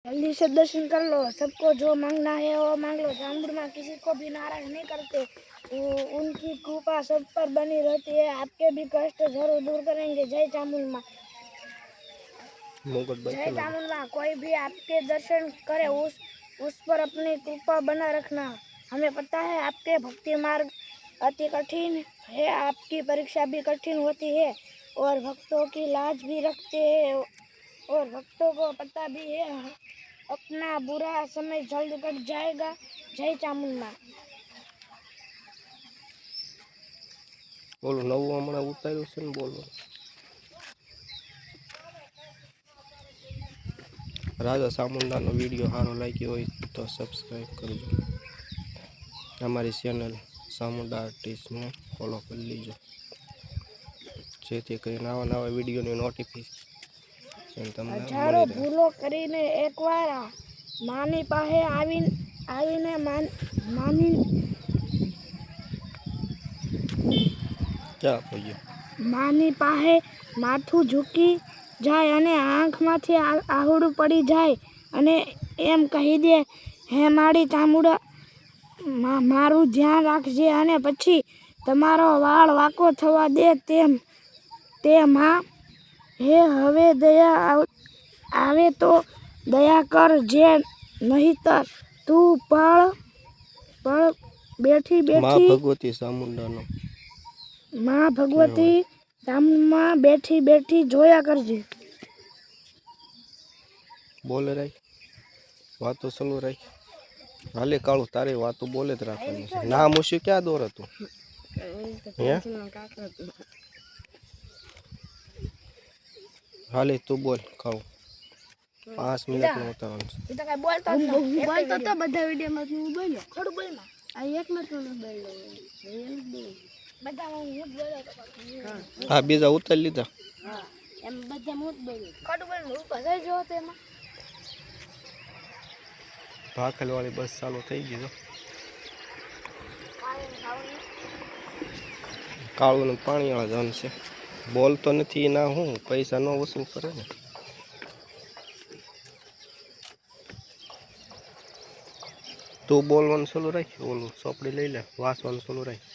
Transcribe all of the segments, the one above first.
जल्दी से दर्शन कर लो। सबको जो मांगना है वो मांग लो। चामुंडा किसी को भी नाराज नहीं करते। उनकी कृपा सब पर बनी रहती है। आपके भी कष्ट जरूर दूर करेंगे। जय चामुंडा। जय चामुंडा। कोई भी आपके दर्शन करे उस पर अपनी कृपा बना रखना। हमें पता है आपके भक्ति मार्ग अति कठिन है। आपकी परीक्षा भी कठिन होती है और भक्तों की लाज भी रखते हैं और भक्तों को पता भी है अपना बुरा समय जल्द कट जाएगा। जय चामुंडा। बोलो नवो हमણાં ઉતાર્યું છે ને બોલો રાજા ચામુંડાનો વિડીયો સારો લાગ્યો હોય તો સબસ્ક્રાઈબ કરજો અમારી ચેનલ ચામુંડા આર્ટિસ્ટને ફોલો કરી લેજો જેથી કરીને નવા નવા વિડીયોની નોટિફિકેશન તમને હજારો મળી રહે ભૂલો કરીને એકવાર માની પાસે આવીને માની ક્યાં પહોંચ્યો માની પાસે માથું ઝૂકી જાય અને આંખમાંથી આહુડું પડી જાય અને એમ કહી દે, હે મારી ચામુંડા, મારું ધ્યાન રાખજે અને પછી તમારો વાળ વાંકો થવા દે તે માં. હે હવે દયા આવે તો દયા કર, જે નહીતર તું પળ બેઠી માં ભગવતી ચામુંડાનો માં ભગવતી ચામુંડામાં બેઠી બેઠી જોયા કરજે. બોલે રાખ વાતો ચાલુ રાખ હાલે કાળું તારે વાતો બોલે જ રાખવાની છે. ના મૂછ્યું ક્યાં દોર હતું હે હાલે તું બોલ કાળું 5 મિનિટનું ઉતારવાનું છે. એ તો કઈ બોલતો જ નથી. બોલતો તો બધા વિડિયોમાં હું બોલ્યો. થોડું બોલ માં. આ એક મિનિટ નું બોલ્યો. બધા હું જ બોલ્યો તો. હા બીજા ઉતારી લીધા. હા એમ બધા હું જ બોલ્યો. થોડું બોલ હું પછી જો તો એમાં ભાખલ વાળી બસ ચાલુ થઈ ગઈ તો કાળું પાણી વાળા જવાનું છે. બોલતો નથી ના હું પૈસા નો વસૂલ કરે ને. તું બોલવાનું ચાલુ રાખ ઓલું ચોપડી લઈ લે વાંચવાનું ચાલુ રાખ.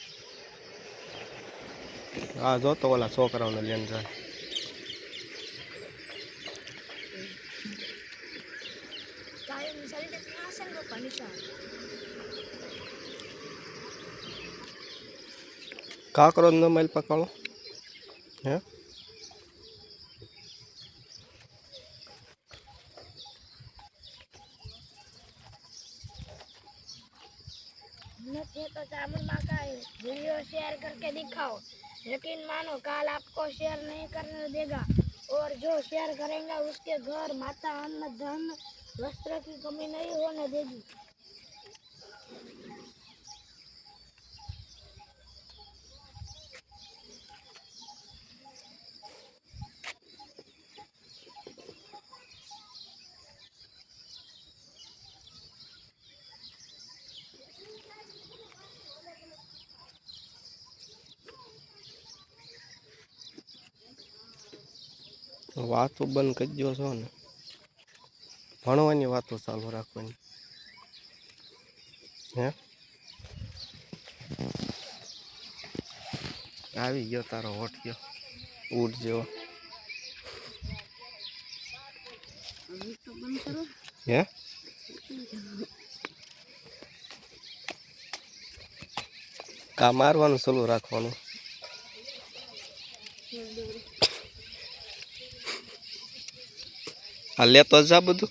હા જોતો ઓલા છોકરાઓને લઈને જાય. કાકરો ન માઇલ પકાળો હે तो चामुंडा का वीडियो शेयर करके दिखाओ। यकीन मानो काल आपको शेयर नहीं करने देगा और जो शेयर करेगा उसके घर माता अन्न धन वस्त्र की कमी नहीं होने देगी। વાતો બંધ કરી દો છો ને ભણવાની વાતો ચાલુ રાખવાની હે આવી ગયો તારો હોઠિયો ઊંટ જેવો હે કા મારવાનું ચાલુ રાખવાનું આ લેતો જા બધું